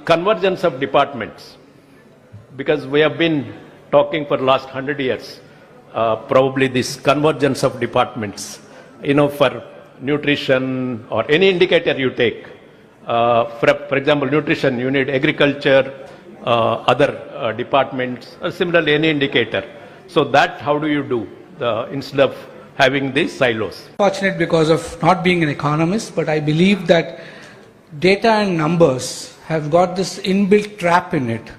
convergence of departments, because we have been talking for the last 100 years, probably this convergence of departments, for nutrition or any indicator you take. For example, nutrition, you need agriculture, other departments, or similarly any indicator. So that, how do you do instead of having these silos? Fortunate because of not being an economist, but I believe that data and numbers have got this inbuilt trap in it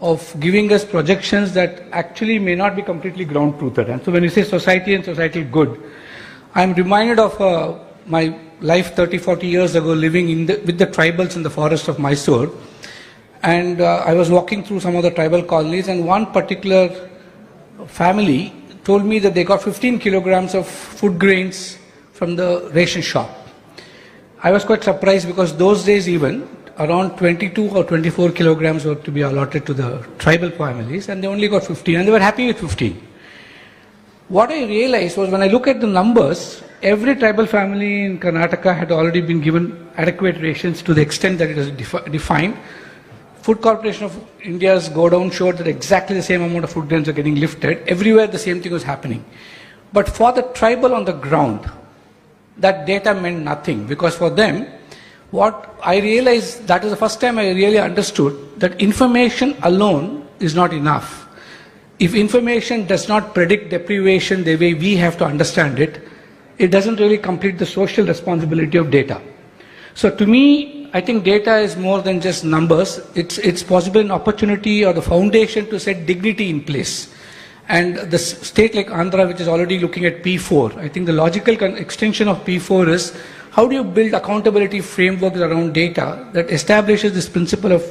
of giving us projections that actually may not be completely ground-truthed. And so when you say society and societal good, I'm reminded of my life 30-40 years ago living with the tribals in the forest of Mysore. And I was walking through some of the tribal colonies, and one particular family told me that they got 15 kilograms of food grains from the ration shop. I was quite surprised because those days even around 22 or 24 kilograms were to be allotted to the tribal families, and they only got 15, and they were happy with 15. What I realized was when I look at the numbers, every tribal family in Karnataka had already been given adequate rations to the extent that it is defined. Food Corporation of India's go down showed that exactly the same amount of food grains are getting lifted. Everywhere the same thing was happening. But for the tribal on the ground, that data meant nothing, because for them, what I realized, that was the first time I really understood that information alone is not enough. If information does not predict deprivation the way we have to understand it, it doesn't really complete the social responsibility of data. So to me, I think data is more than just numbers. It's possible an opportunity or the foundation to set dignity in place. And the state like Andhra, which is already looking at P4, I think the logical extension of P4 is how do you build accountability frameworks around data that establishes this principle of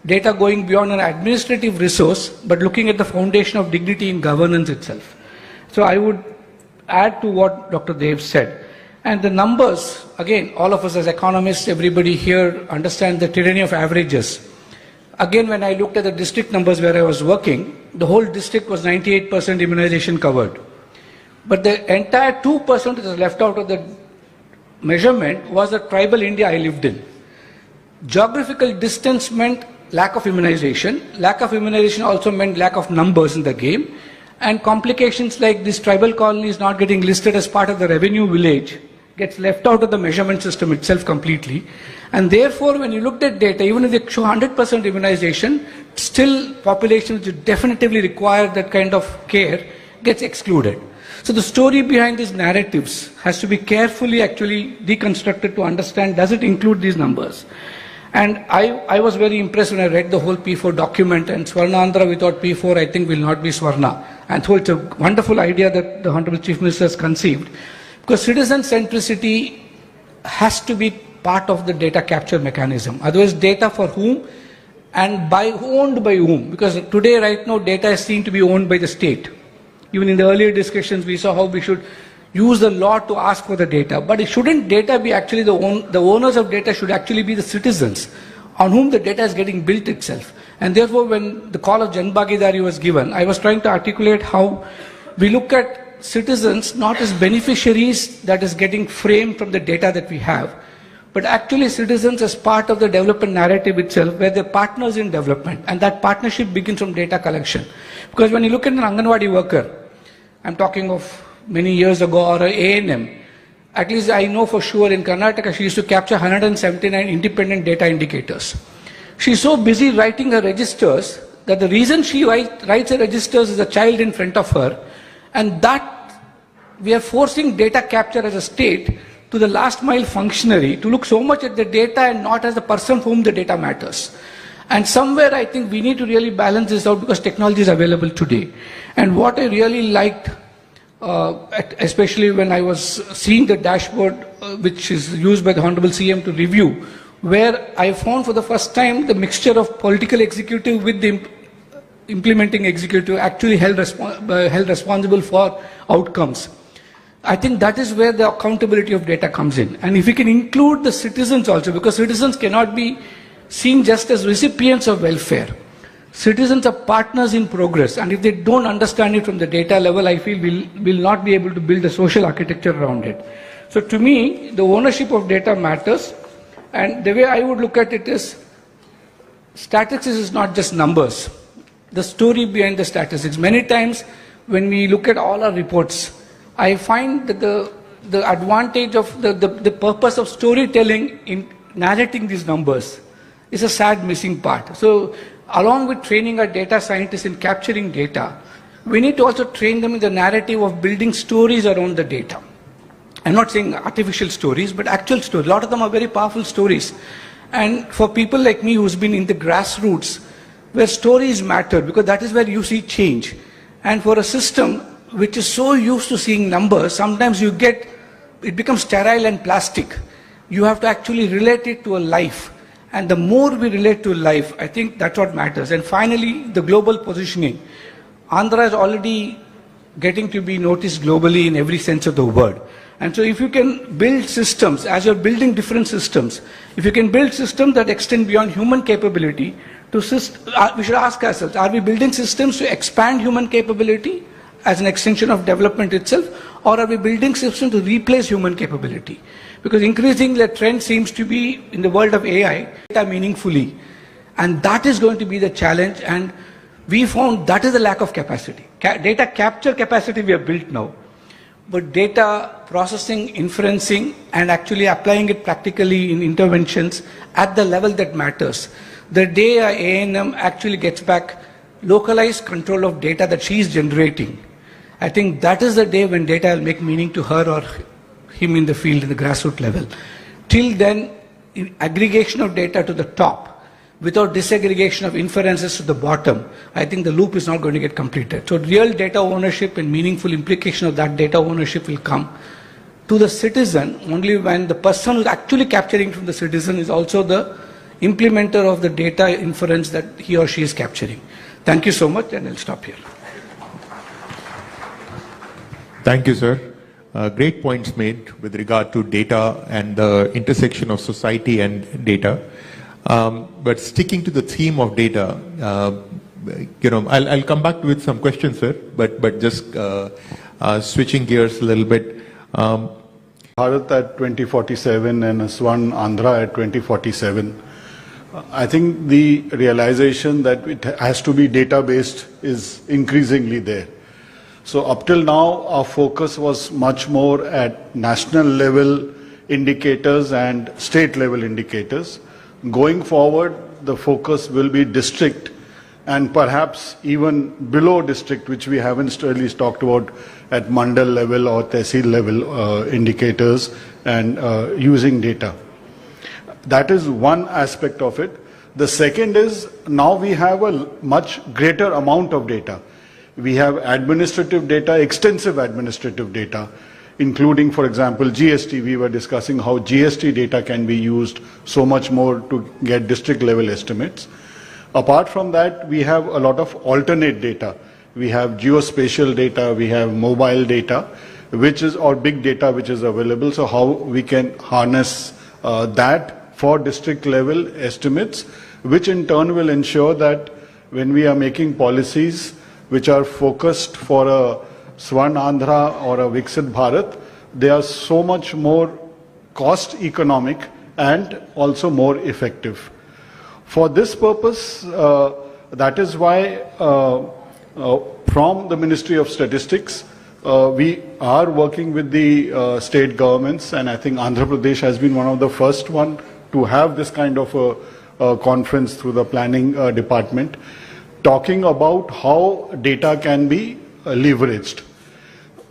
data going beyond an administrative resource, but looking at the foundation of dignity in governance itself. So I would add to what Dr. Dev said. And the numbers, again, all of us as economists, everybody here understands the tyranny of averages. Again, when I looked at the district numbers where I was working, the whole district was 98% immunization covered. But the entire 2% that was left out of the measurement was the tribal India I lived in. Geographical distance meant lack of immunization. Lack of immunization also meant lack of numbers in the game. And complications like this tribal colonies not getting listed as part of the revenue village gets left out of the measurement system itself completely. And therefore, when you looked at data, even if they show 100% immunization, still populations which definitively require that kind of care gets excluded. So the story behind these narratives has to be carefully actually deconstructed to understand, does it include these numbers? And I was very impressed when I read the whole P4 document, and Swarnandhra without P4 I think will not be Swarna. And so it's a wonderful idea that the Honorable Chief Minister has conceived, because citizen centricity has to be part of the data capture mechanism. Otherwise, data for whom and owned by whom? Because today, right now, data is seen to be owned by the state. Even in the earlier discussions, we saw how we should use the law to ask for the data. But shouldn't data be actually the owners of data should actually be the citizens on whom the data is getting built itself. And therefore, when the call of Jan Bhagidari was given, I was trying to articulate how we look at citizens not as beneficiaries that is getting framed from the data that we have, but actually citizens as part of the development narrative itself, where they're partners in development. And that partnership begins from data collection. Because when you look at an Anganwadi worker, I'm talking of many years ago, or an A&M, at least I know for sure in Karnataka, she used to capture 179 independent data indicators. She's so busy writing her registers that the reason she writes her registers is a child in front of her, and that we are forcing data capture as a state to the last mile functionary to look so much at the data and not as the person for whom the data matters. And somewhere I think we need to really balance this out, because technology is available today. And what I really liked, especially when I was seeing the dashboard which is used by the Honorable CM to review, where I found for the first time the mixture of political executive with the implementing executive actually held responsible for outcomes. I think that is where the accountability of data comes in. And if we can include the citizens also, because citizens cannot be seen just as recipients of welfare. Citizens are partners in progress, and if they don't understand it from the data level, I feel we'll not be able to build a social architecture around it. So to me, the ownership of data matters, and the way I would look at it is, statistics is not just numbers. The story behind the statistics. Many times when we look at all our reports, I find that the advantage of the purpose of storytelling in narrating these numbers is a sad missing part. So along with training our data scientists in capturing data, we need to also train them in the narrative of building stories around the data. I'm not saying artificial stories, but actual stories. A lot of them are very powerful stories. And for people like me who's been in the grassroots, where stories matter, because that is where you see change. And for a system which is so used to seeing numbers, sometimes it becomes sterile and plastic. You have to actually relate it to a life. And the more we relate to life, I think that's what matters. And finally, the global positioning. Andhra is already getting to be noticed globally in every sense of the word. And so if you can build systems, as you're building different systems, if you can build systems that extend beyond human capability, we should ask ourselves, are we building systems to expand human capability as an extension of development itself, or are we building systems to replace human capability? Because increasingly the trend seems to be, in the world of AI, data meaningfully. And that is going to be the challenge, and we found that is the lack of capacity. Data capture capacity we have built now, but data processing, inferencing, and actually applying it practically in interventions at the level that matters. The day a A&M actually gets back localized control of data that she is generating, I think that is the day when data will make meaning to her or him in the field, in the grassroots level. Till then, aggregation of data to the top, without disaggregation of inferences to the bottom, I think the loop is not going to get completed. So real data ownership and meaningful implication of that data ownership will come to the citizen only when the person who is actually capturing from the citizen is also the implementer of the data inference that he or she is capturing. Thank you so much, and I'll stop here. Thank you, sir. Great points made with regard to data and the intersection of society and data. But sticking to the theme of data, I'll come back with some questions, sir. But just switching gears a little bit. Bharat at 2047 and Swan Andhra at 2047. I think the realization that it has to be data-based is increasingly there. So up till now, our focus was much more at national level indicators and state level indicators. Going forward, the focus will be district and perhaps even below district, which we haven't really talked about at mandal level or tehsil level indicators and using data. That is one aspect of it. The second is now we have a much greater amount of data. We have administrative data, extensive administrative data, including, for example, GST. We were discussing how GST data can be used so much more to get district level estimates. Apart from that, we have a lot of alternate data. We have geospatial data, we have mobile data, which is, or big data which is available. So how we can harness that for district level estimates, which in turn will ensure that when we are making policies which are focused for a Swan Andhra or a Viksit Bharat, they are so much more cost economic and also more effective. For this purpose, that is why from the Ministry of Statistics, we are working with the state governments, and I think Andhra Pradesh has been one of the first one to have this kind of a conference through the planning department, talking about how data can be leveraged.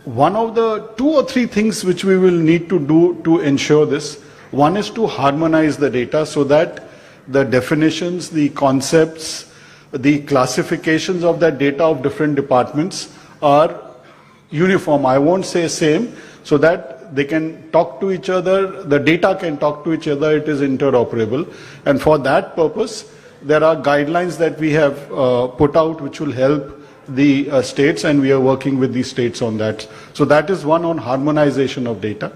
One of the 2 or 3 things which we will need to do to ensure this, one is to harmonize the data so that the definitions, the concepts, the classifications of that data of different departments are uniform. I won't say same, so that they can talk to each other, the data can talk to each other, it is interoperable. And for that purpose, there are guidelines that we have put out which will help the states, and we are working with the states on that. So that is one on harmonization of data.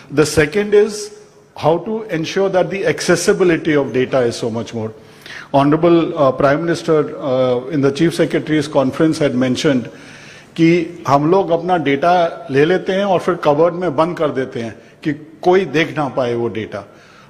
The second is how to ensure that the accessibility of data is so much more. Honorable Prime Minister in the Chief Secretary's conference had mentioned कि हम लोग अपना data ले लेते हैं और फिर cupboard में बंद कर देते हैं कि कोई देख ना पाए वो data.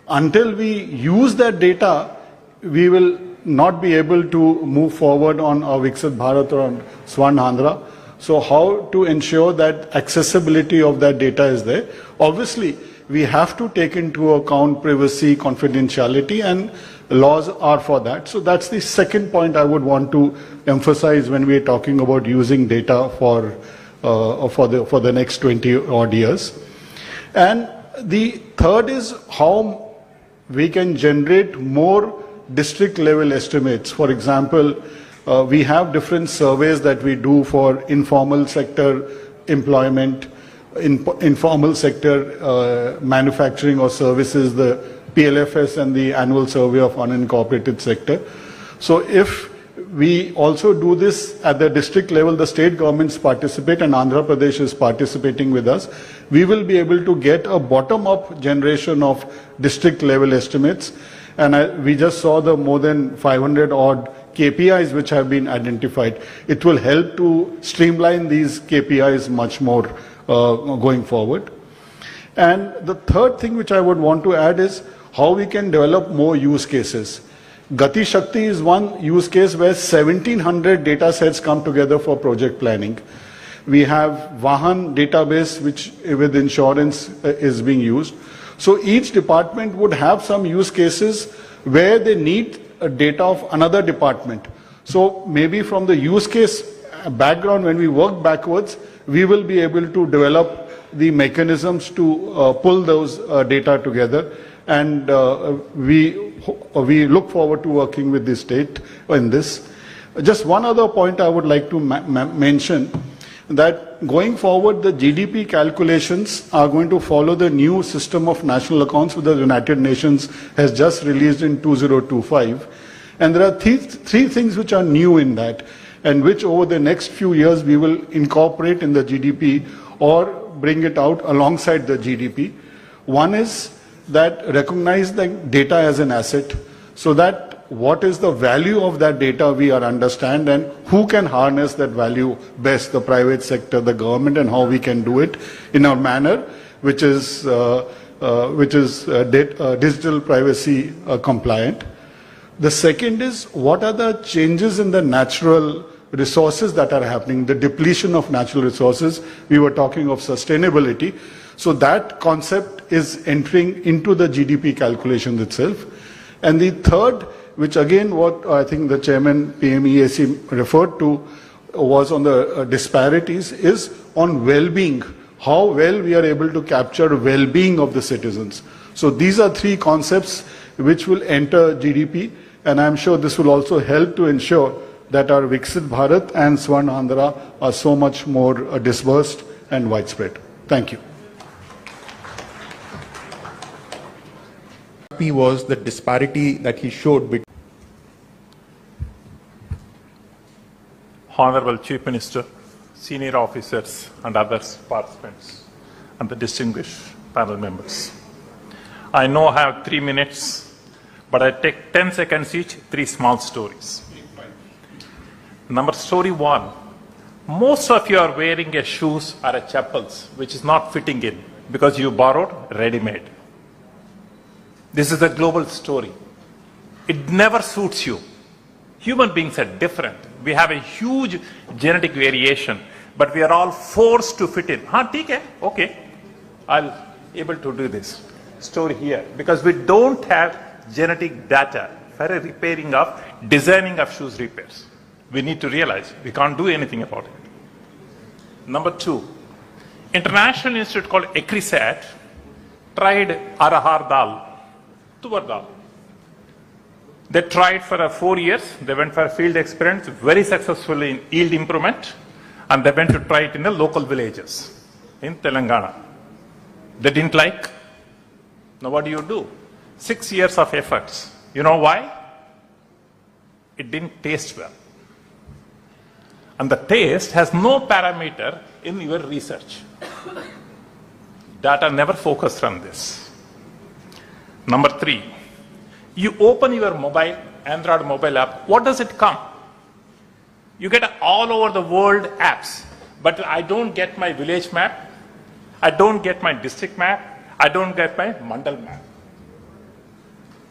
Until we use that data, we will not be able to move forward on our Viksit Bharat or on Swan Andhra. So how to ensure that accessibility of that data is there? Obviously, we have to take into account privacy, confidentiality, and laws are for that. So that's the second point I would want to emphasize when we are talking about using data for the next 20 odd years. And the third is how we can generate more district level estimates. For example, we have different surveys that we do for informal sector employment, informal sector manufacturing or services, the PLFS and the annual survey of unincorporated sector. So if we also do this at the district level, the state governments participate and Andhra Pradesh is participating with us, we will be able to get a bottom-up generation of district level estimates. And we just saw the more than 500 odd KPIs which have been identified. It will help to streamline these KPIs much more going forward. And the third thing which I would want to add is how we can develop more use cases. Gati Shakti is one use case where 1700 data sets come together for project planning. We have Vahan database which with insurance is being used. So each department would have some use cases where they need data of another department. So maybe from the use case background, when we work backwards, we will be able to develop the mechanisms to pull those data together. And we look forward to working with the state in this. Just one other point I would like to mention, that going forward the GDP calculations are going to follow the new system of national accounts which the United Nations has just released in 2025. And there are three things which are new in that, and which over the next few years we will incorporate in the GDP or bring it out alongside the GDP. One is that recognize the data as an asset, so that what is the value of that data we are understand, and who can harness that value best, the private sector, the government, and how we can do it in a manner which is digital privacy compliant. The second is what are the changes in the natural resources that are happening, the depletion of natural resources. We were talking of sustainability. So that concept is entering into the GDP calculation itself. And the third, which again what I think the chairman PMEAC referred to was on the disparities, is on well-being, how well we are able to capture well-being of the citizens. So these are three concepts which will enter GDP, and I'm sure this will also help to ensure that our Viksit Bharat and Swan Andhra are so much more dispersed and widespread. Thank you. Me was the disparity that he showed between Honorable Chief Minister, senior officers and other participants and the distinguished panel members. I know I have 3 minutes, but I take 10 seconds each, 3 small stories. Story 1, most of you are wearing a shoes or a chappals which is not fitting in because you borrowed ready-made. This is a global story. It never suits you. Human beings are different. We have a huge genetic variation, but we are all forced to fit in. Okay, I'll able to do this. Story here, because we don't have genetic data for a repairing of, designing of shoes repairs. We need to realize we can't do anything about it. Number 2, international institute called ECRISAT tried arahar dal. They tried for 4 years. They went for a field experience, very successfully in yield improvement, and they went to try it in the local villages in Telangana. They didn't like. Now what do? 6 years of efforts. You know why? It didn't taste well. And the taste has no parameter in your research. Data never focused on this. Number 3, you open your mobile, Android mobile app, what does it come? You get all over the world apps, but I don't get my village map, I don't get my district map, I don't get my mandal map.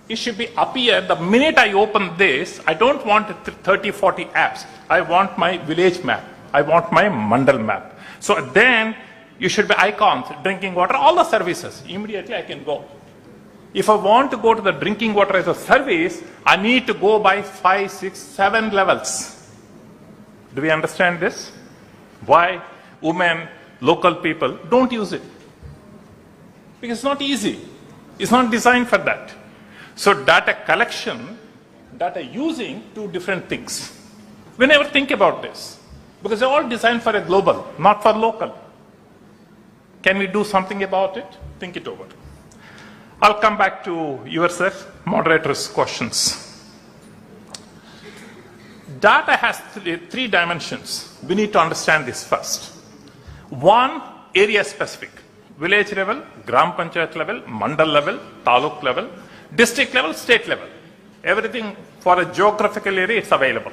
it should be up here. The minute I open this, I don't want 30, 40 apps. I want my village map. I want my mandal map. So then you should be icons, drinking water, all the services. Immediately I can go. If I want to go to the drinking water as a service, I need to go by 5, 6, 7 levels. Do we understand this? Why women, local people don't use it? Because it's not easy. It's not designed for that. So data collection, data using, two different things. We never think about this because they're all designed for a global, not for local. Can we do something about it? Think it over. I'll come back to yourself, moderators' questions. Data has three dimensions. We need to understand this first. One, area specific. Village level, gram panchayat level, mandal level, taluk level, district level, state level. Everything for a geographical area is available.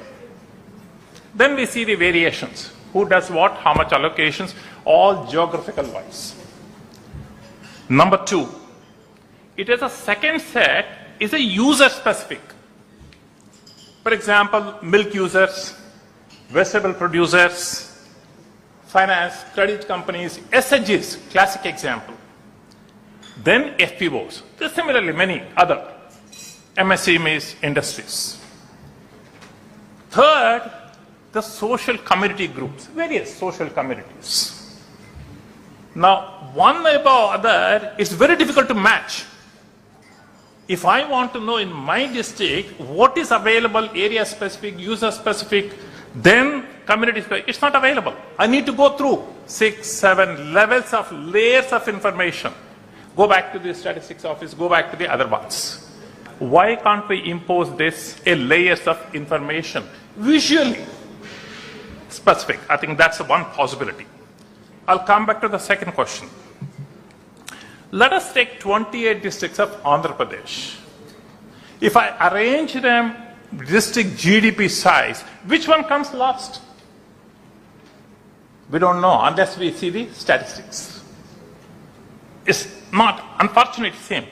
Then we see the variations. Who does what, how much allocations, all geographical wise. Number two, it is a second set, is a user specific. For example, milk users, vegetable producers, finance, credit companies, SHGs, classic example. Then FPOs. There's similarly many other MSMEs industries. Third, the social community groups, various social communities. Now, one above other is very difficult to match. If I want to know in my district what is available, area specific, user specific, then community specific, it's not available. I need to go through 6, 7 levels of layers of information. Go back to the statistics office, go back to the other ones. Why can't we impose this layers of information visually specific? I think that's one possibility. I'll come back to the second question. Let us take 28 districts of Andhra Pradesh. If I arrange them district GDP size, which one comes last? We don't know unless we see the statistics. It's not, unfortunately, same.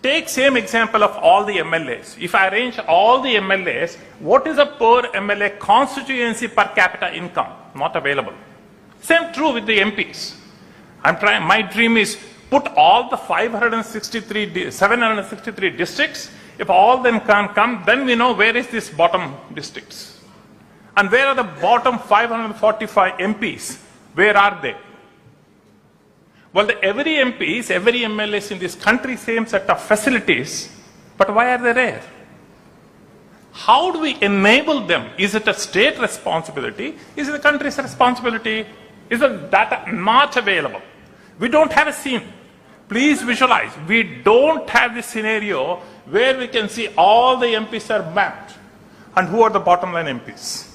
Take same example of all the MLAs. If I arrange all the MLAs, what is a per MLA constituency per capita income? Not available. Same true with the MPs. My dream is put all the 763 districts. If all them can come, then we know where is this bottom districts. And where are the bottom 545 MPs? Where are they? Well, every MPs, every MLAs in this country, same set of facilities, but why are they there? How do we enable them? Is it a state responsibility? Is it a country's responsibility? Is the data not available? We don't have a scene. Please visualize. We don't have this scenario where we can see all the MPs are mapped and who are the bottom line MPs.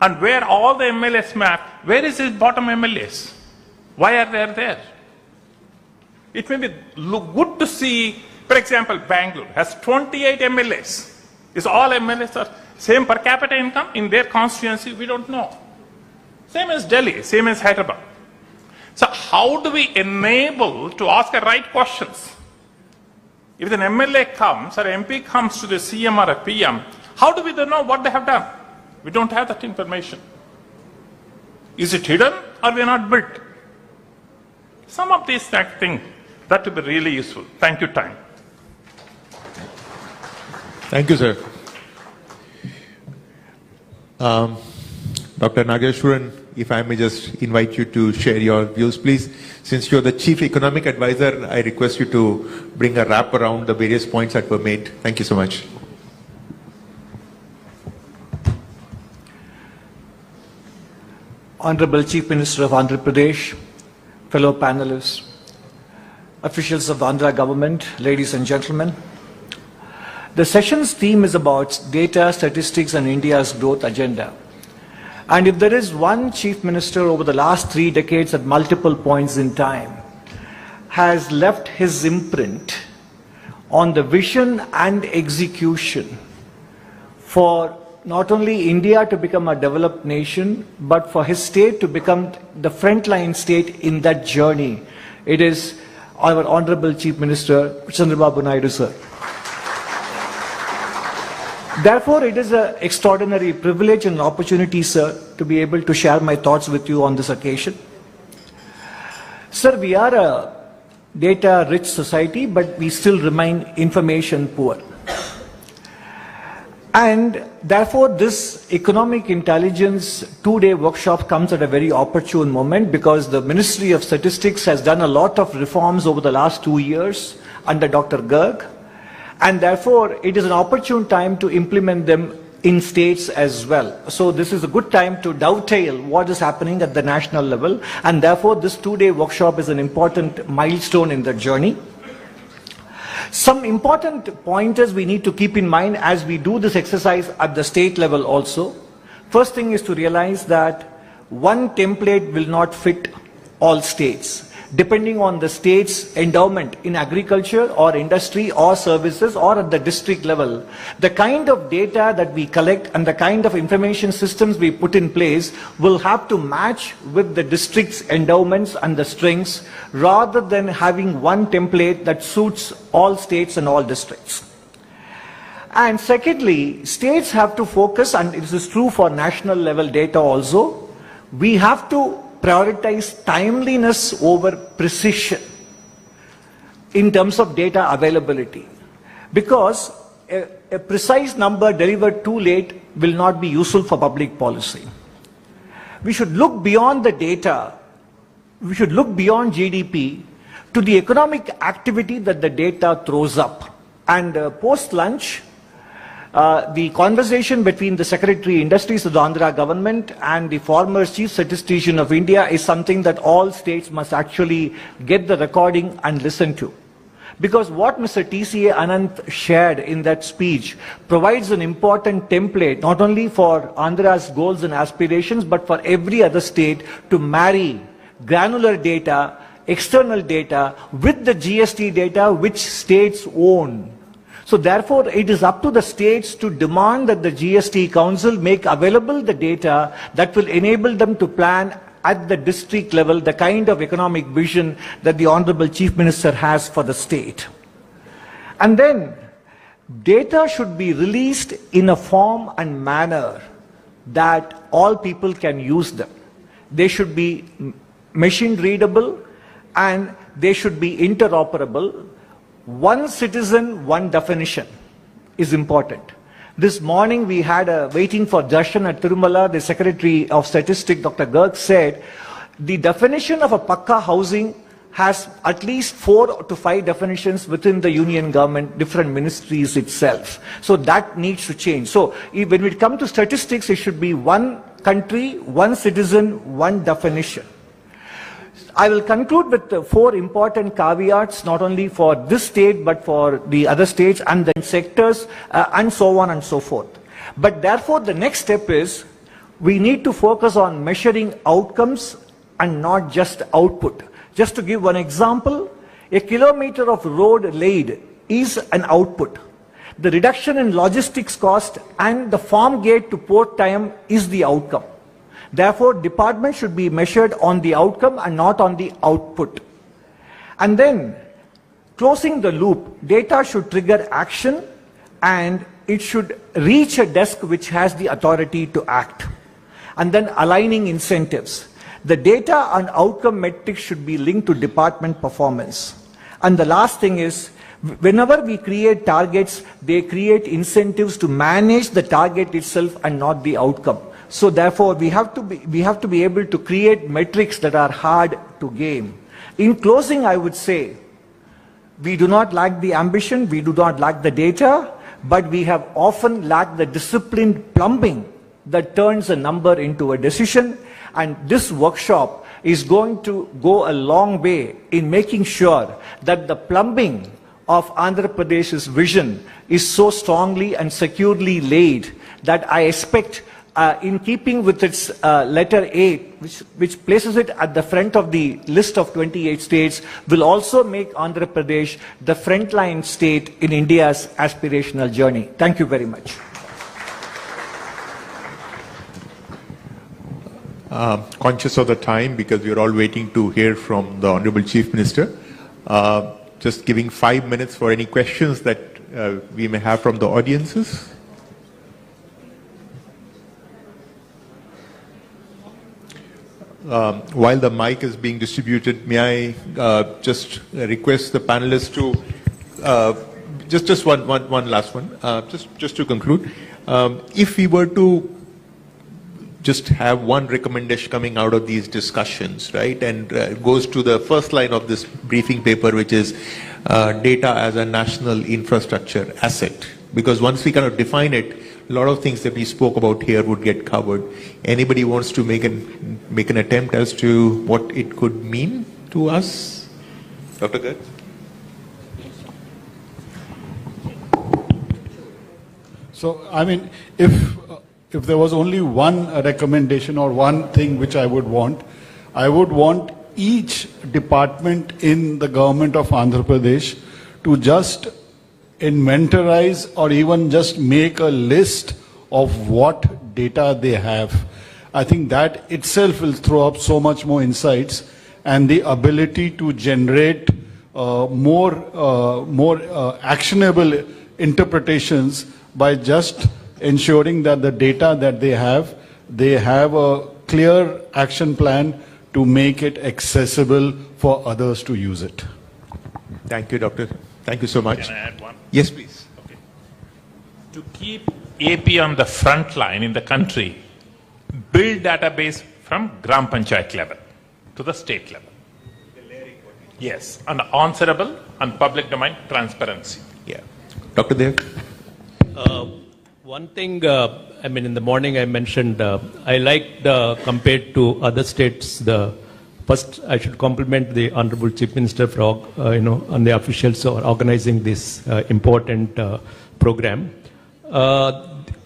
And where all the MLAs mapped, where is his bottom MLAs? Why are they there? It may be good to see, for example, Bangalore has 28 MLAs. Is all MLAs are same per capita income in their constituency? We don't know. Same as Delhi, same as Hyderabad. So how do we enable to ask the right questions? If an MLA comes or MP comes to the CM or a PM, how do we know what they have done? We don't have that information. Is it hidden or we are not built? Some of these things, that would be really useful. Thank you, time. Thank you, sir. Dr. Nageshwaran, if I may just invite you to share your views, please. Since you're the Chief Economic Advisor, I request you to bring a wrap around the various points that were made. Thank you so much. Honorable Chief Minister of Andhra Pradesh, fellow panelists, officials of the Andhra government, ladies and gentlemen. The session's theme is about data, statistics and India's growth agenda. And if there is one chief minister over the last 3 decades at multiple points in time has left his imprint on the vision and execution for not only India to become a developed nation, but for his state to become the frontline state in that journey, it is our Honorable Chief Minister, Chandrababu Naidu, sir. Therefore, it is an extraordinary privilege and opportunity, sir, to be able to share my thoughts with you on this occasion. Sir, we are a data-rich society, but we still remain information poor. And therefore, this economic intelligence two-day workshop comes at a very opportune moment because the Ministry of Statistics has done a lot of reforms over the last 2 years under Dr. Garg. And therefore, it is an opportune time to implement them in states as well. So this is a good time to dovetail what is happening at the national level. And therefore, this two-day workshop is an important milestone in the journey. Some important pointers we need to keep in mind as we do this exercise at the state level also. First thing is to realize that one template will not fit all states. Depending on the state's endowment in agriculture or industry or services or at the district level, the kind of data that we collect and the kind of information systems we put in place will have to match with the district's endowments and the strengths rather than having one template that suits all states and all districts. And secondly, states have to focus, and this is true for national level data also, we have to prioritize timeliness over precision in terms of data availability. Because a precise number delivered too late will not be useful for public policy. We should look beyond the data, we should look beyond GDP to the economic activity that the data throws up. And post-lunch, the conversation between the Secretary Industries of the Andhra government and the former Chief Statistician of India is something that all states must actually get the recording and listen to. Because what Mr. TCA Anant shared in that speech provides an important template not only for Andhra's goals and aspirations but for every other state to marry granular data, external data with the GST data which states own. So therefore, it is up to the states to demand that the GST Council make available the data that will enable them to plan at the district level the kind of economic vision that the Honorable Chief Minister has for the state. And then, data should be released in a form and manner that all people can use them. They should be machine readable and they should be interoperable. One citizen, one definition is important. This morning we had a waiting for darshan at Tirumala. The Secretary of Statistics, Dr. Garg, said the definition of a pakka housing has at least 4 to 5 definitions within the union government, different ministries itself. So that needs to change. So when we come to statistics, it should be one country, one citizen, one definition. I will conclude with 4 important caveats, not only for this state, but for the other states and then sectors and so on and so forth. But therefore, the next step is we need to focus on measuring outcomes and not just output. Just to give one example, a kilometer of road laid is an output. The reduction in logistics cost and the farm gate to port time is the outcome. Therefore, departments should be measured on the outcome and not on the output. And then, closing the loop, data should trigger action and it should reach a desk which has the authority to act. And then aligning incentives. The data and outcome metrics should be linked to department performance. And the last thing is, whenever we create targets, they create incentives to manage the target itself and not the outcome. So therefore, we have to be able to create metrics that are hard to gain. In closing, I would say, we do not lack the ambition, we do not lack the data, but we have often lacked the disciplined plumbing that turns a number into a decision. And this workshop is going to go a long way in making sure that the plumbing of Andhra Pradesh's vision is so strongly and securely laid that I expect in keeping with its letter A, which places it at the front of the list of 28 states, will also make Andhra Pradesh the frontline state in India's aspirational journey. Thank you very much. Conscious of the time, because we are all waiting to hear from the Honorable Chief Minister, just giving 5 minutes for any questions that we may have from the audiences. while the mic is being distributed, may I just request the panelists to just one last one, just to conclude. If we were to just have one recommendation coming out of these discussions, right, and goes to the first line of this briefing paper, which is data as a national infrastructure asset. Because once we kind of define it, a lot of things that we spoke about here would get covered. Anybody wants to make an attempt as to what it could mean to us? Dr. Garg? So, I mean, if there was only one recommendation or one thing which I would want each department in the government of Andhra Pradesh to just inventorize or even just make a list of what data they have. I think that itself will throw up so much more insights and the ability to generate more actionable interpretations by just ensuring that the data that they have a clear action plan to make it accessible for others to use it. Thank you, Doctor. Thank you so much. Can I add one? Yes, please. Okay. To keep AP on the front line in the country, build database from Gram Panchayat level to the state level. Yes, and answerable and public domain transparency. Yeah. Dr. Dev? One thing, I mean, in the morning I mentioned, I liked compared to other states, first I should compliment the Honorable Chief Minister for, and the officials for organizing this important program.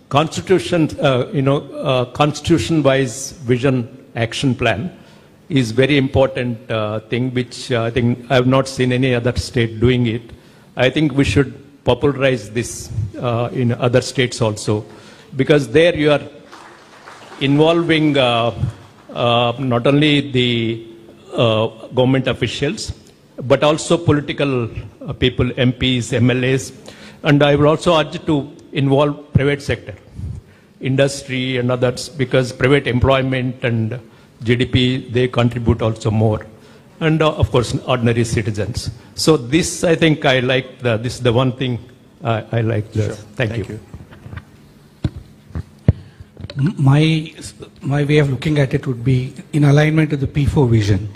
Constitution-wise vision action plan is very important thing, which I think I have not seen any other state doing it. I think we should popularize this in other states also, because there you are involving not only the government officials, but also political people, MPs, MLAs, and I would also urge to involve private sector, industry and others, because private employment and GDP, they contribute also more. And of course, ordinary citizens. So this, I think I like, this is the one thing I like. Sure. Thank you. My way of looking at it would be in alignment with the P4 vision.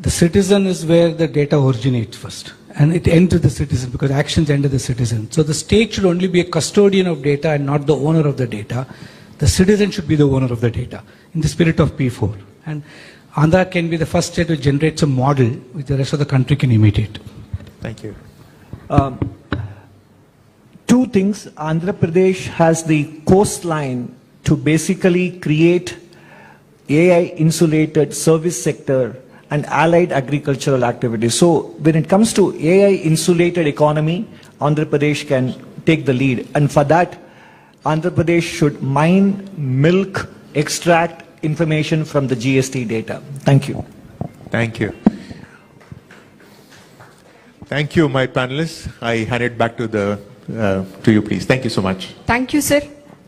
The citizen is where the data originates first, and it ends with the citizen because actions end with the citizen. So the state should only be a custodian of data and not the owner of the data. The citizen should be the owner of the data in the spirit of P4. And Andhra can be the first state to generate a model which the rest of the country can imitate. Thank you. Two things. Andhra Pradesh has the coastline to basically create AI-insulated service sector and allied agricultural activities. So when it comes to AI-insulated economy, Andhra Pradesh can take the lead. And for that, Andhra Pradesh should mine, milk, extract information from the GST data. Thank you. Thank you. Thank you, my panelists. I hand it back to you, please. Thank you so much. Thank you, sir.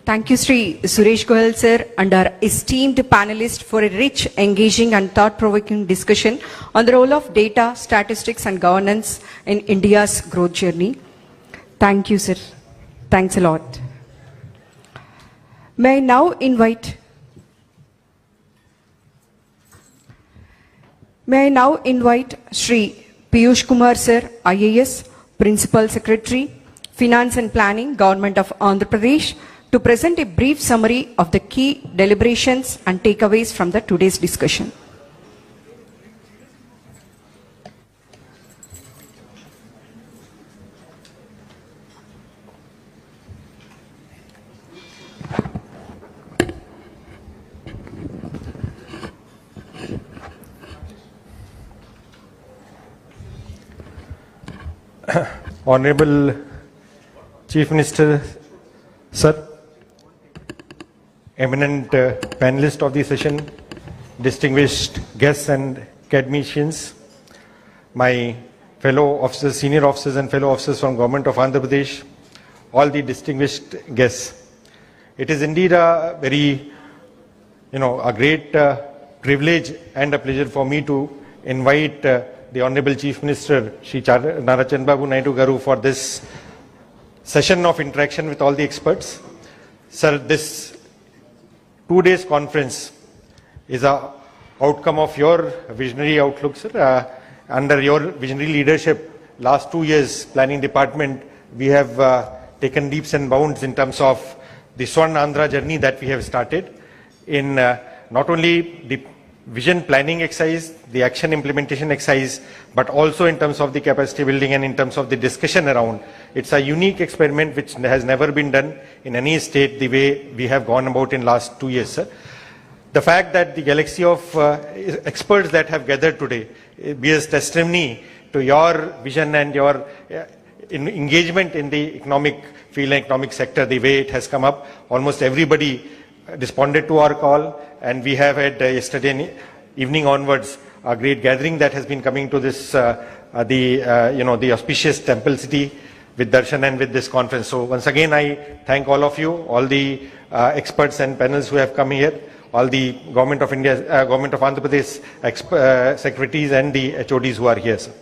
Thank you, Sri Suresh Goyal, sir, and our esteemed panelists for a rich, engaging and thought-provoking discussion on the role of data, statistics and governance in India's growth journey. Thank you, sir. Thanks a lot. May I now invite Sri Piyush Kumar, sir, IAS, Principal Secretary, Finance and Planning, Government of Andhra Pradesh, to present a brief summary of the key deliberations and takeaways from the today's discussion. Honorable Chief Minister, sir, eminent panelists of the session, distinguished guests and academicians, my fellow officers, senior officers and fellow officers from Government of Andhra Pradesh, all the distinguished guests. It is indeed a very, a great privilege and a pleasure for me to invite the Honorable Chief Minister, Shri Nara Chandrababu Naidu Garu, for this session of interaction with all the experts. Sir, this 2 days conference is a outcome of your visionary outlook, sir. Under your visionary leadership, last 2 years, planning department, we have taken leaps and bounds in terms of the Swan Andhra journey that we have started in not only the vision planning exercise, the action implementation exercise, but also in terms of the capacity building and in terms of the discussion around. It's a unique experiment which has never been done in any state the way we have gone about in last 2 years, sir. The fact that the galaxy of experts that have gathered today bears testimony to your vision and your engagement in the economic field and economic sector, the way it has come up. Almost everybody responded to our call, and we have had yesterday evening onwards a great gathering that has been coming to this the auspicious temple city with darshan and with this conference. So once again I thank all of you, all the experts and panels who have come here, all the Government of India, Government of Andhra Pradesh secretaries and the HODs who are here, sir.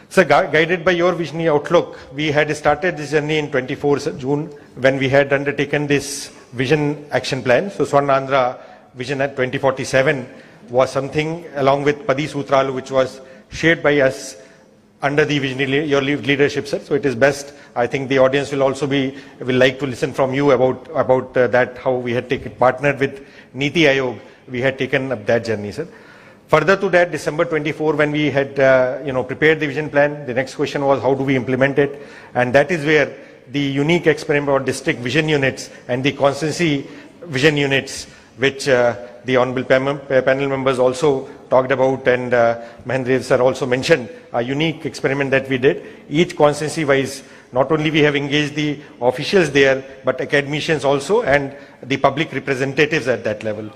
So guided by your visionary outlook, we had started this journey in 24th June when we had undertaken this vision action plan. So Swan Andhra Vision at 2047 was something along with Padi Sutralu which was shared by us under the visionary, your leadership, sir. So it is best, I think the audience will also will like to listen from you about that, how we had partnered with Niti Aayog, we had taken up that journey, sir. Further to that, December 24, when we had prepared the vision plan, the next question was how do we implement it, and that is where the unique experiment about district vision units and the constituency vision units, which the honorable panel members also talked about, and Mahendra sir also mentioned, a unique experiment that we did. Each constituency wise, not only we have engaged the officials there, but academicians also and the public representatives at that level.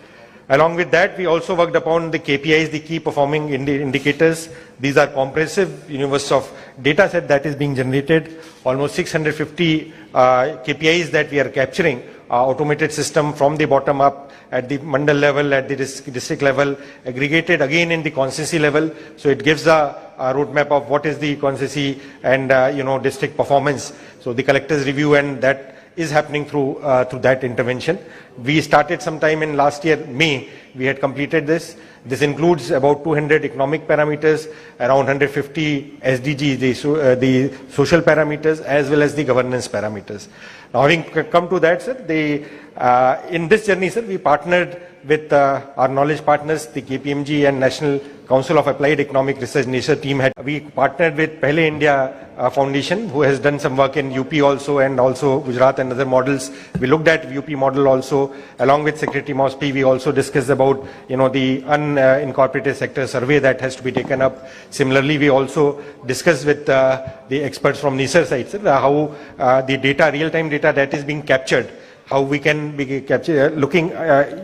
Along with that, we also worked upon the KPIs, the key performing indicators. These are comprehensive universe of data set that is being generated. Almost 650 KPIs that we are capturing, automated system from the bottom up at the mandal level, at the district level, aggregated again in the constituency level. So it gives a roadmap of what is the constituency and district performance. So the collector's review, and that is happening through that intervention. We started sometime in last year, May, we had completed this. This includes about 200 economic parameters, around 150 SDGs, the social parameters, as well as the governance parameters. Now, having come to that, sir, in this journey, sir, we partnered with our knowledge partners, the KPMG and National Council of Applied Economic Research NACER team. We partnered with Pehle India Foundation, who has done some work in UP also, and also Gujarat and other models. We looked at UP model also. Along with Secretary Mospi, we also discussed about the unincorporated sector survey that has to be taken up. Similarly, we also discussed with the experts from NACER side, sir, how the data, real-time data that is being captured, how we can be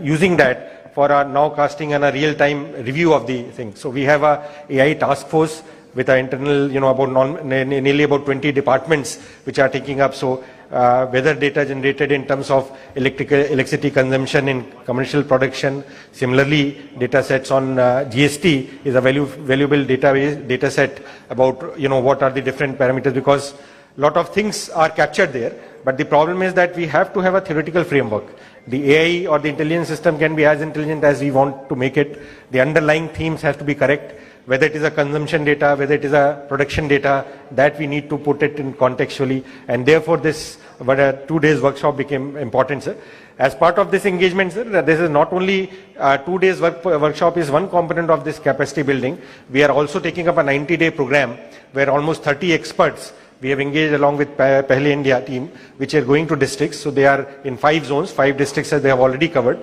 using that for our now casting and a real-time review of the thing. So we have a AI task force with our internal, nearly about 20 departments which are taking up. So weather data generated in terms of electricity consumption in commercial production. Similarly, data sets on GST is a valuable data set about what are the different parameters, because a lot of things are captured there. But the problem is that we have to have a theoretical framework. The AI or the intelligence system can be as intelligent as we want to make it. The underlying themes have to be correct. Whether it is a consumption data, whether it is a production data, that we need to put it in contextually. And therefore this 2 days workshop became important, sir. As part of this engagement, sir, this is not only 2 days workshop is one component of this capacity building. We are also taking up a 90-day program where almost 30 experts we have engaged along with Pehle India team, which are going to districts. So they are in 5 zones, 5 districts that they have already covered.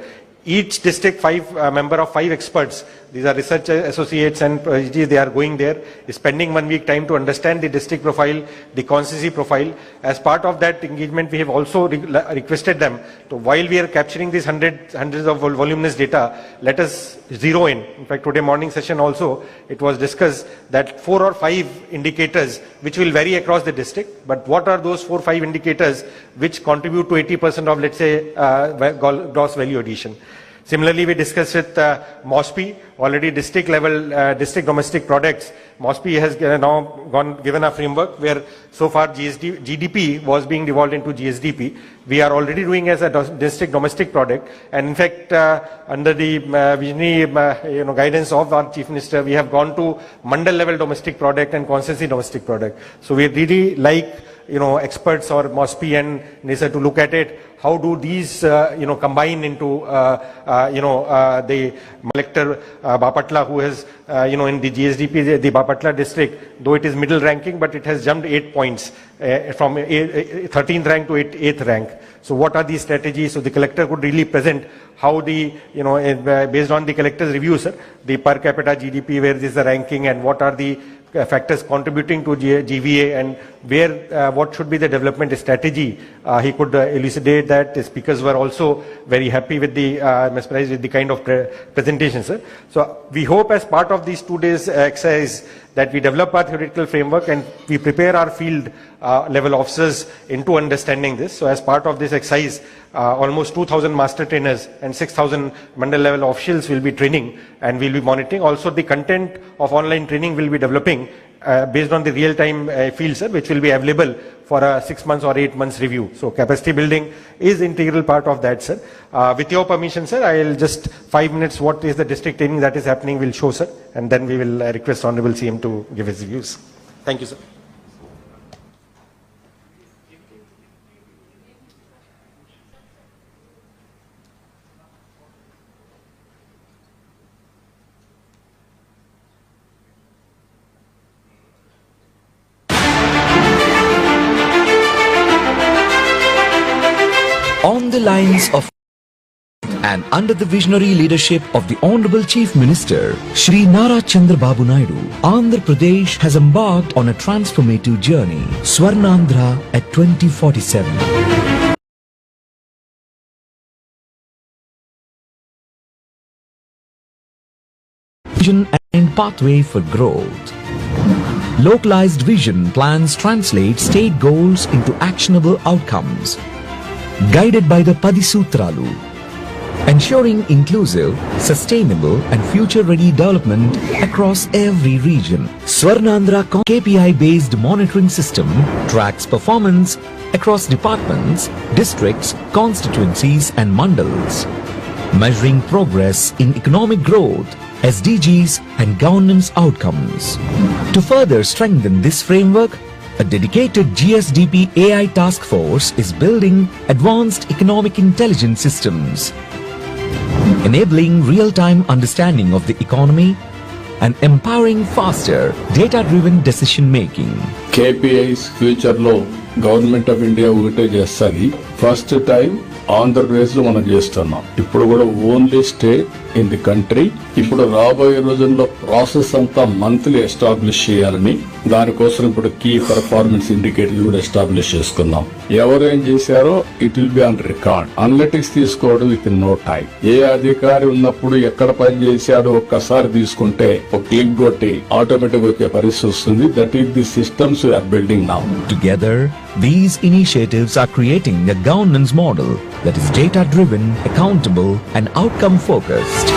Each district, member of 5 experts. These are research associates and PhDs. They are going there, spending 1 week time to understand the district profile, the constituency profile. As part of that engagement, we have also requested them to, while we are capturing these hundreds of voluminous data, let us zero in. In fact, today morning session also, it was discussed that 4 or 5 indicators which will vary across the district. But what are those 4 or 5 indicators which contribute to 80% of, let's say, gross value addition? Similarly, we discussed with MOSPI, already district level, district domestic products. MOSPI has now given a framework where so far GDP was being devolved into GSDP. We are already doing as a district domestic product, and in fact, under the visionary guidance of our Chief Minister, we have gone to mandal level domestic product and constituency domestic product. So we really like experts or MOSPI and NISA to look at it. How do these combine into the collector Bapatla, who has in the GSDP, the Bapatla district, though it is middle ranking, but it has jumped 8 points from 13th rank to 8th rank. So what are these strategies? So the collector could really present how the, based on the collector's review, sir, the per capita GDP, where is the ranking and what are the factors contributing to GVA and where, what should be the development strategy. He could elucidate that. The speakers were also very happy with the, mesmerized with the kind of presentation, sir. So we hope as part of these 2 days exercise that we develop our theoretical framework and we prepare our field level officers into understanding this. So as part of this exercise, almost 2,000 master trainers and 6,000 mandal level officials will be training and will be monitoring. Also the content of online training will be developing based on the real-time fields, sir, which will be available for a 6 months or 8 months review. So capacity building is integral part of that, sir. With your permission, sir, I will just 5 minutes what is the district training that is happening will show, sir, and then we will request Honorable CM to give his views. Thank you, sir. On the lines of and under the visionary leadership of the Honorable Chief Minister, Shri Nara Chandrababu Naidu, Andhra Pradesh has embarked on a transformative journey, Swarnandhra at 2047. Vision and pathway for growth. Localized vision plans translate state goals into actionable outcomes, guided by the Padisutralu, ensuring inclusive, sustainable and future-ready development across every region. Swarnandhra KPI-based monitoring system tracks performance across departments, districts, constituencies and mandals, measuring progress in economic growth, SDGs and governance outcomes. To further strengthen this framework, a dedicated GSDP AI task force is building advanced economic intelligence systems, enabling real-time understanding of the economy and empowering faster, data-driven decision-making. KPIs future law, Government of India ఒకటే చేస్తుంది. First time Andhra Pradesh లో మనం చేస్తున్నాం. ఇప్పుడు కూడా only state in the country. ఇప్పుడు రాబోయే రోజుల్లో ప్రాసెస్ అంతా మంత్లీ ఎస్టాబ్లిష్ చేయాలని, దానికోసం ఇప్పుడు కీ పర్ఫార్మెన్స్ ఇండికేటర్లు కూడా ఎస్టాబ్లిష్ చేసుకున్నాం. ఎవరేం చేశారో it will be on record. Analytics తీసుకోవడం విత్ నో టైం. ఏ అధికారి ఉన్నప్పుడు ఎక్కడ పని చేశాడో ఒక్కసారి తీసుకుంటే ఒక క్లిక్ కొట్టి ఆటోమేటిక్ వచ్చే పరిస్థితి వస్తుంది. That is the systems we are building now. Together, these initiatives are creating a governance model that is data-driven, accountable and outcome-focused.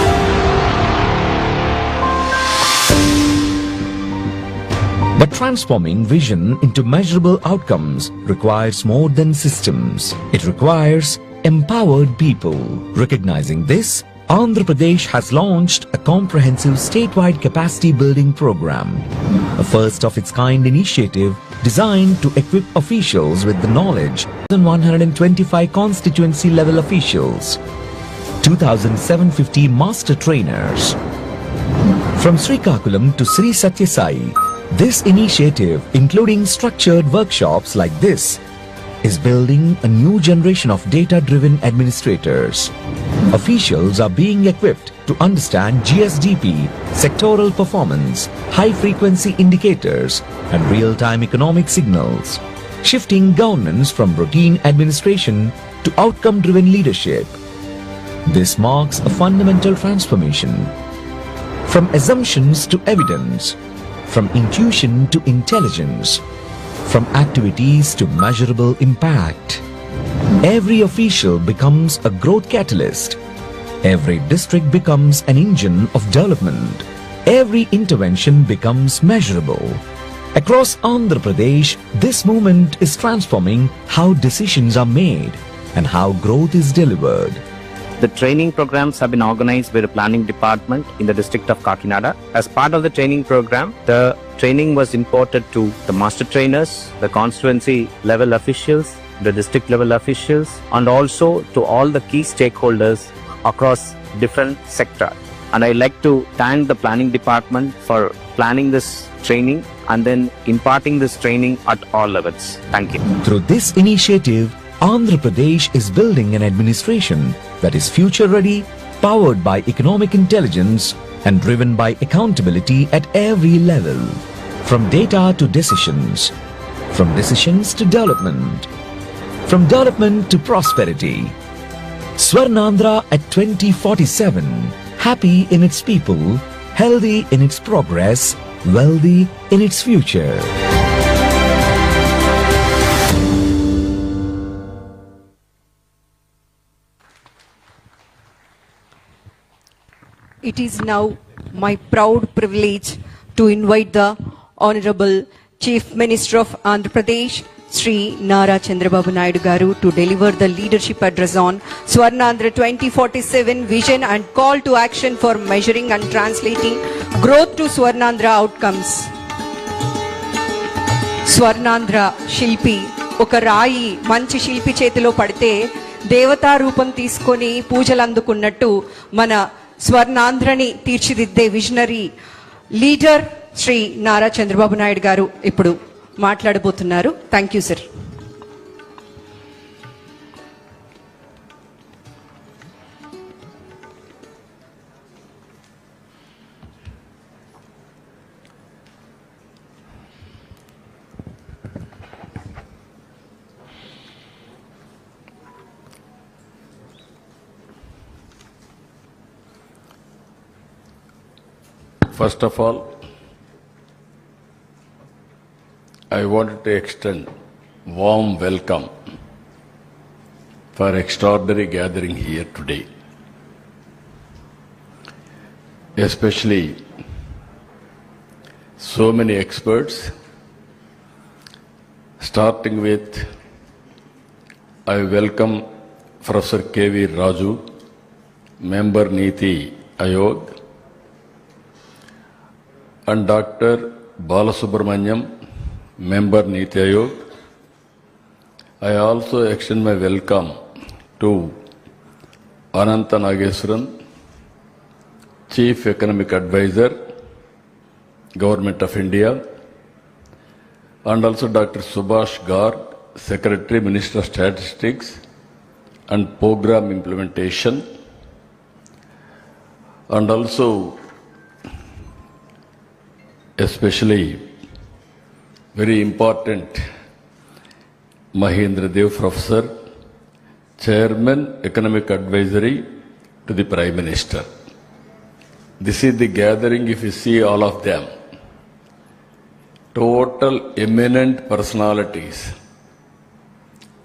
But transforming vision into measurable outcomes requires more than systems. It requires empowered people. Recognizing this, Andhra Pradesh has launched a comprehensive statewide capacity building program, a first of its kind initiative designed to equip officials with the knowledge of 125 constituency level officials, 2,750 master trainers. From Srikakulam to Sri Satya Sai, this initiative, including structured workshops like this, is building a new generation of data-driven administrators. Officials are being equipped to understand GSDP, sectoral performance, high-frequency indicators, and real-time economic signals, shifting governance from routine administration to outcome-driven leadership. This marks a fundamental transformation. From assumptions to evidence, from intuition to intelligence, from activities to measurable impact. Every official becomes a growth catalyst, Every district becomes an engine of development. Every intervention becomes measurable. Across Andhra Pradesh, this movement is transforming how decisions are made and how growth is delivered. The training programs have been organized by the planning department in the district of Kakinada. As part of the training program, the training was imported to the master trainers, the constituency level officials, the district level officials, and also to all the key stakeholders across different sectors. And I'd like to thank the planning department for planning this training and then imparting this training at all levels. Thank you. Through this initiative, Andhra Pradesh is building an administration that is future-ready, powered by economic intelligence and driven by accountability at every level. From data to decisions, from decisions to development, from development to prosperity. Swarnandhra at 2047, happy in its people, healthy in its progress, wealthy in its future. It is now my proud privilege to invite the Honorable Chief Minister of Andhra Pradesh, Sri Nara Chandrababu Naidu Garu, to deliver the leadership address on Swarnandhra 2047 vision and call to action for measuring and translating growth to Swarnandhra outcomes. Swarnandhra శిల్పి ఒక రాయి మంచి శిల్పి చేతిలో పడితే దేవతా రూపం తీసుకొని పూజలు అందుకున్నట్టు మన స్వర్ణాంధ్రని తీర్చిదిద్దే విజనరీ లీడర్ శ్రీ నారా చంద్రబాబు నాయుడు గారు ఇప్పుడు మాట్లాడబోతున్నారు. Thank you sir. First of all, I wanted to extend warm welcome for extraordinary gathering here today. Especially so many experts, starting with I welcome Professor K.V. Raju, Member Niti Ayog, and Dr. Balasubramanyam, Member Niti Ayog. I also extend my welcome to Ananta Nageswaran, Chief Economic Advisor, Government of India, and also Dr. Subhash Garg, Secretary, Minister of Statistics and Program Implementation, and also especially very important Mahendra Dev Professor, Chairman Economic Advisory to the Prime Minister. This is the gathering, if you see all of them, total eminent personalities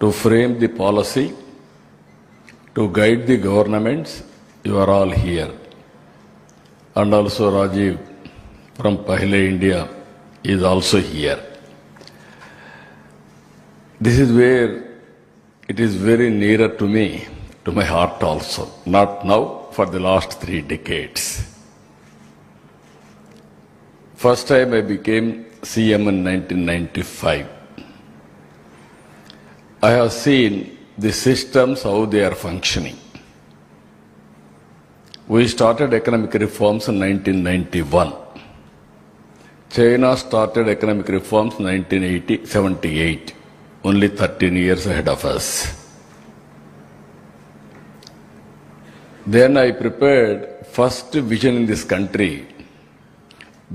to frame the policy, to guide the governments. You are all here. And also Rajiv from Pahle India is also here. This is where it is very nearer to me, to my heart also. Not now, for the last 3 decades. First time I became CM in 1995. I have seen the systems, how they are functioning. We started economic reforms in 1991. China started economic reforms in 1978, only 13 years ahead of us. Then I prepared first vision in this country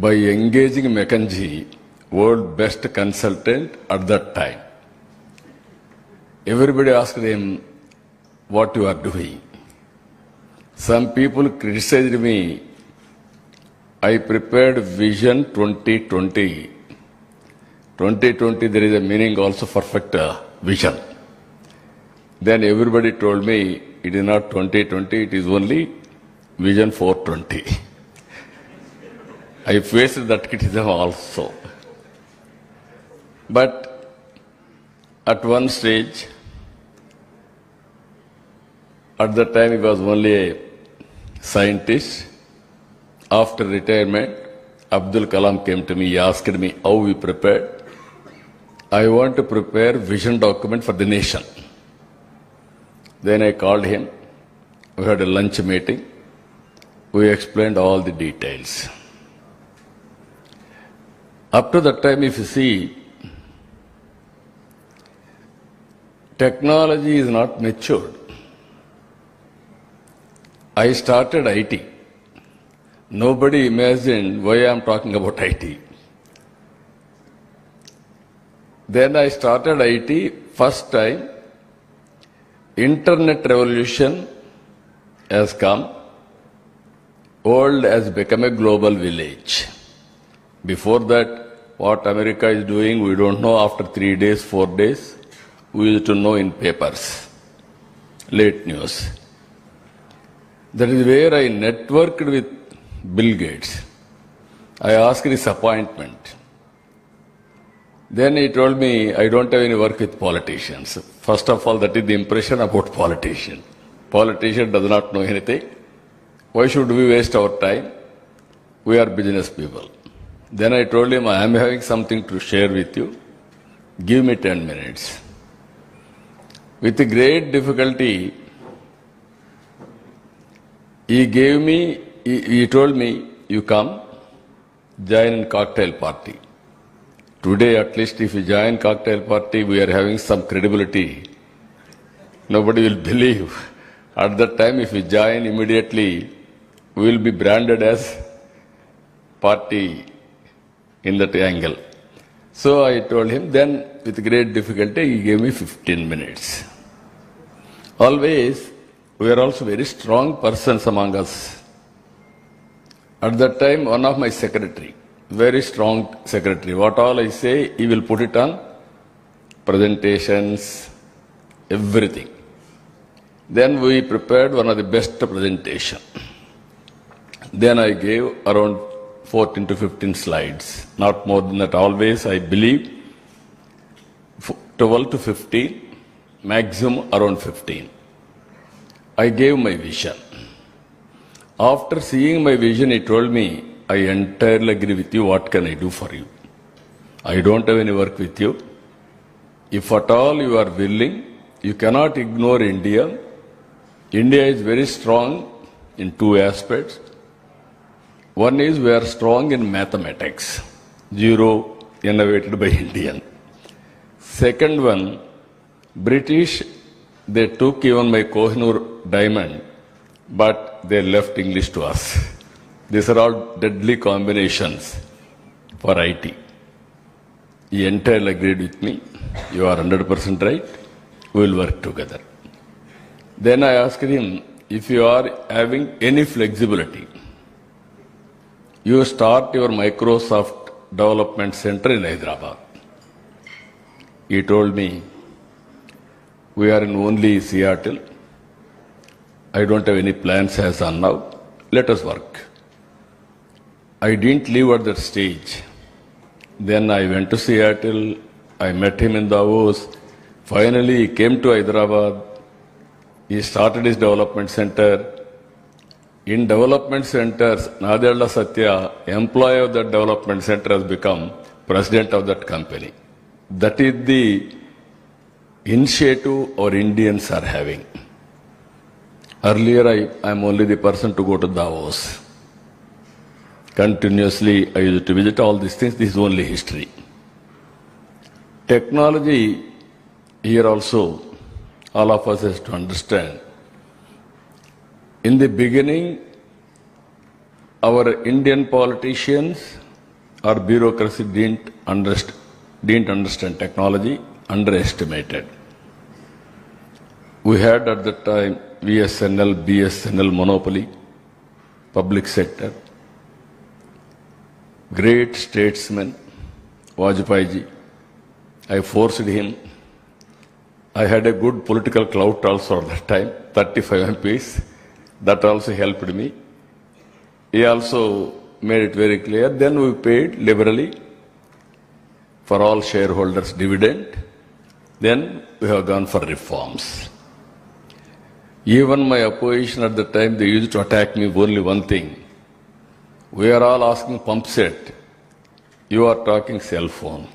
by engaging McKinsey, world best consultant at that time. Everybody asked him, what you are doing? Some people criticized me. I prepared Vision 2020. 2020, there is a meaning also, perfect vision. Then everybody told me, it is not 2020, it is only Vision 420. I faced that criticism also. But at one stage, at that time he was only a scientist. After retirement, Abdul Kalam came to me, he asked me how we prepared. I want to prepare vision document for the nation. Then I called him, we had a lunch meeting, we explained all the details. Up to that time, if you see, technology is not matured. I started IT. Nobody imagined why I am talking about IT. Then I started IT, first time, internet revolution has come, world has become a global village. Before that, what America is doing, we don't know after 3 days, 4 days. We used to know in papers, late news. That is where I networked with Bill Gates. I asked his appointment. Then he told me, I don't have any work with politicians. First of all, that is the impression about politician. Politician does not know anything. Why should we waste our time? We are business people. Then I told him, I am having something to share with you. Give me 10 minutes. With great difficulty, he told me, you come, join in cocktail party. Today, at least if you join cocktail party, we are having some credibility. Nobody will believe. At that time, if you join immediately, we will be branded as party in that angle. So I told him, then with great difficulty, he gave me 15 minutes. Always, we are also very strong persons among us. At that time, one of my secretary, very strong secretary, what all I say, he will put it on presentations, everything. Then we prepared one of the best presentation. Then I gave around 14 to 15 slides, not more than that. Always, I believe, 12 to 15, maximum around 15. I gave my vision. After seeing my vision, he told me, I entirely agree with you. What can I do for you? I don't have any work with you. If at all you are willing, you cannot ignore India. India is very strong in two aspects. One is we are strong in mathematics. Zero innovated by Indian. Second one, British, they took even my Kohinoor diamond, but they left English to us. These are all deadly combinations for IT. He entirely agreed with me. You are 100% right. We will work together. Then I asked him, if you are having any flexibility, you start your Microsoft Development Center in Hyderabad. He told me, we are in only Seattle. I don't have any plans as on now. Let us work. I didn't leave at that stage. Then I went to Seattle. I met him in Davos. Finally, he came to Hyderabad. He started his development center. In development centers, Nadella Satya, employee of that development center, has become president of that company. That is the initiative our Indians are having. Earlier, I am only the person to go to Davos. Continuously, I used to visit all these things. This is only history. Technology, here also, all of us has to understand. In the beginning, our Indian politicians or bureaucracy didn't understand technology, underestimated. We had at that time VSNL, BSNL monopoly, public sector. Great statesman, Vajpayee ji. I forced him. I had a good political clout also at that time, 35 MPs. That also helped me. He also made it very clear. Then we paid liberally for all shareholders dividend. Then we have gone for reforms. Even my opposition at the time, they used to attack me only one thing. We are all asking pump set. You are talking cell phone.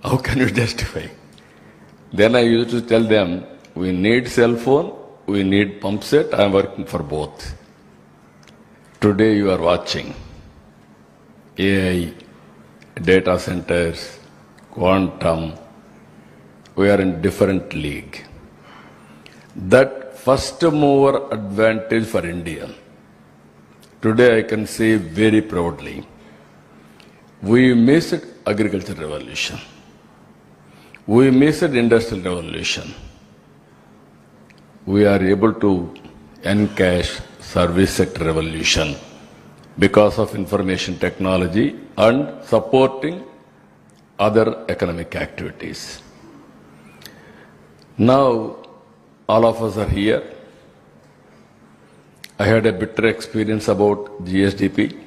How can you justify? Then I used to tell them, we need cell phone, we need pump set, I am working for both. Today you are watching AI, data centers, quantum, we are in different league. That first mover advantage for India, today I can say very proudly, we missed agriculture revolution. We missed industrial revolution. We are able to encash service sector revolution because of information technology and supporting other economic activities. Now, all of us are here. I had a bitter experience about GSDP.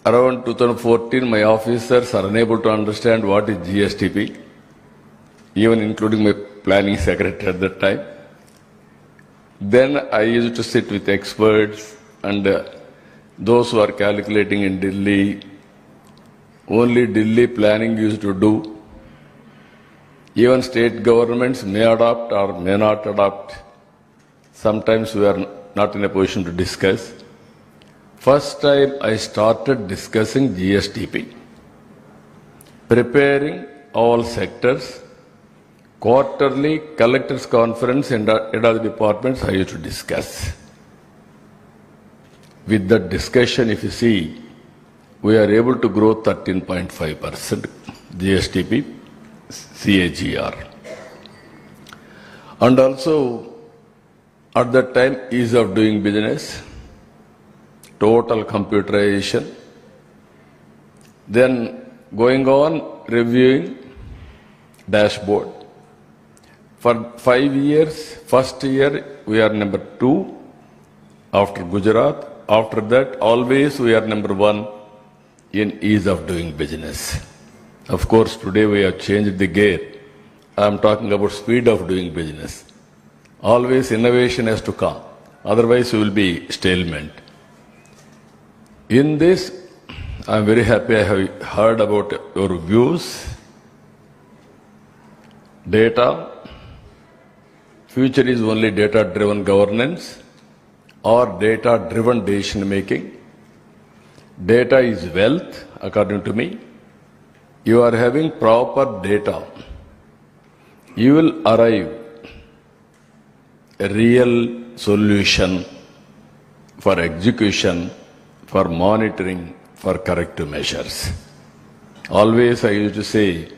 Around 2014, my officers are unable to understand what is GSDP, even including my planning secretary at that time. Then I used to sit with experts and those who are calculating in Delhi. Only Delhi planning used to do. Even state governments may adopt or may not adopt. Sometimes we are not in a position to discuss. First time I started discussing GSDP, preparing all sectors, quarterly collectors conference and head of the departments I used to discuss. With that discussion, if you see, we are able to grow 13.5% GSDP CAGR. And also, at that time, ease of doing business, total computerization, then going on reviewing dashboard. For 5 years, first year we are number 2 after Gujarat. After that, always we are number 1 in ease of doing business. Of course, today we have changed the gear. I am talking about speed of doing business. Always innovation has to come. Otherwise, we will be stalemate. In this, I am very happy I have heard about your views. Data. Future is only data-driven governance or data-driven decision-making. Data is wealth, according to me. You are having proper data. You will arrive a real solution for execution, for monitoring, for corrective measures. Always I used to say,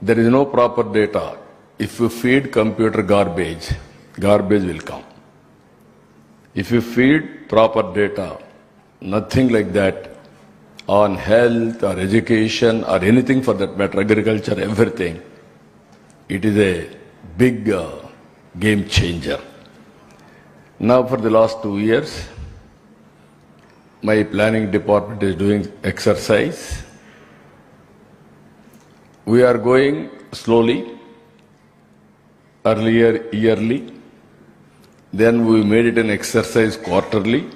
there is no proper data. If you feed computer garbage, garbage will come. If you feed proper data, nothing like that on health or education or anything for that matter, agriculture, everything, it is a big game changer. Now for the last 2 years, my planning department is doing exercise. We are going slowly, earlier yearly, then we made it an exercise quarterly.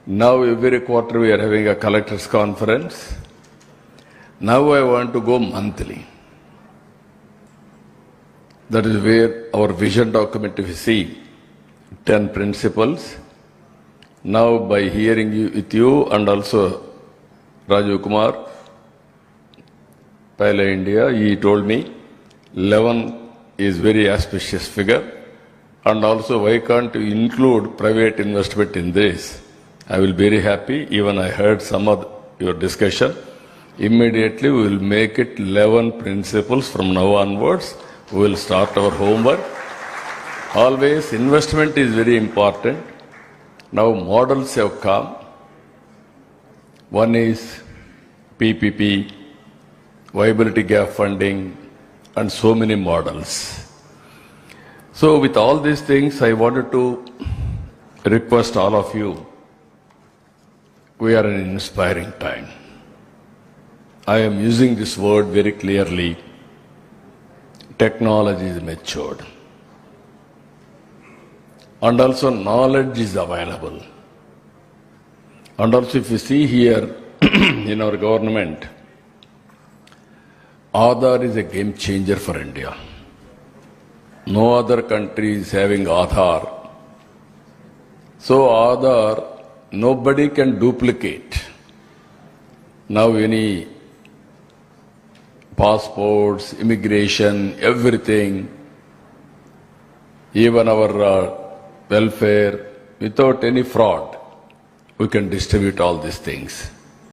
Now every quarter we are having a collectors conference. Now I want to go monthly. That is where our vision document, if you see, 10 principles. Now by hearing you with you and also Rajiv Kumar, Pala India, he told me 11 is very auspicious figure. And also why can't you include private investment in this? I will be very happy. Even I heard some of your discussion. Immediately we will make it 11 principles from now onwards. We will start our homework. Always investment is very important. Now models have come. One is PPP viability gap funding, and so many models. So with all these things, I wanted to request all of you, we are in an inspiring time. I am using this word very clearly. Technology is matured. And also knowledge is available. And also if you see here in our government, Aadhaar is a game changer for India. No other country is having Aadhaar. So Aadhaar, nobody can duplicate. Now any passports, immigration, everything, even our welfare, without any fraud, we can distribute all these things.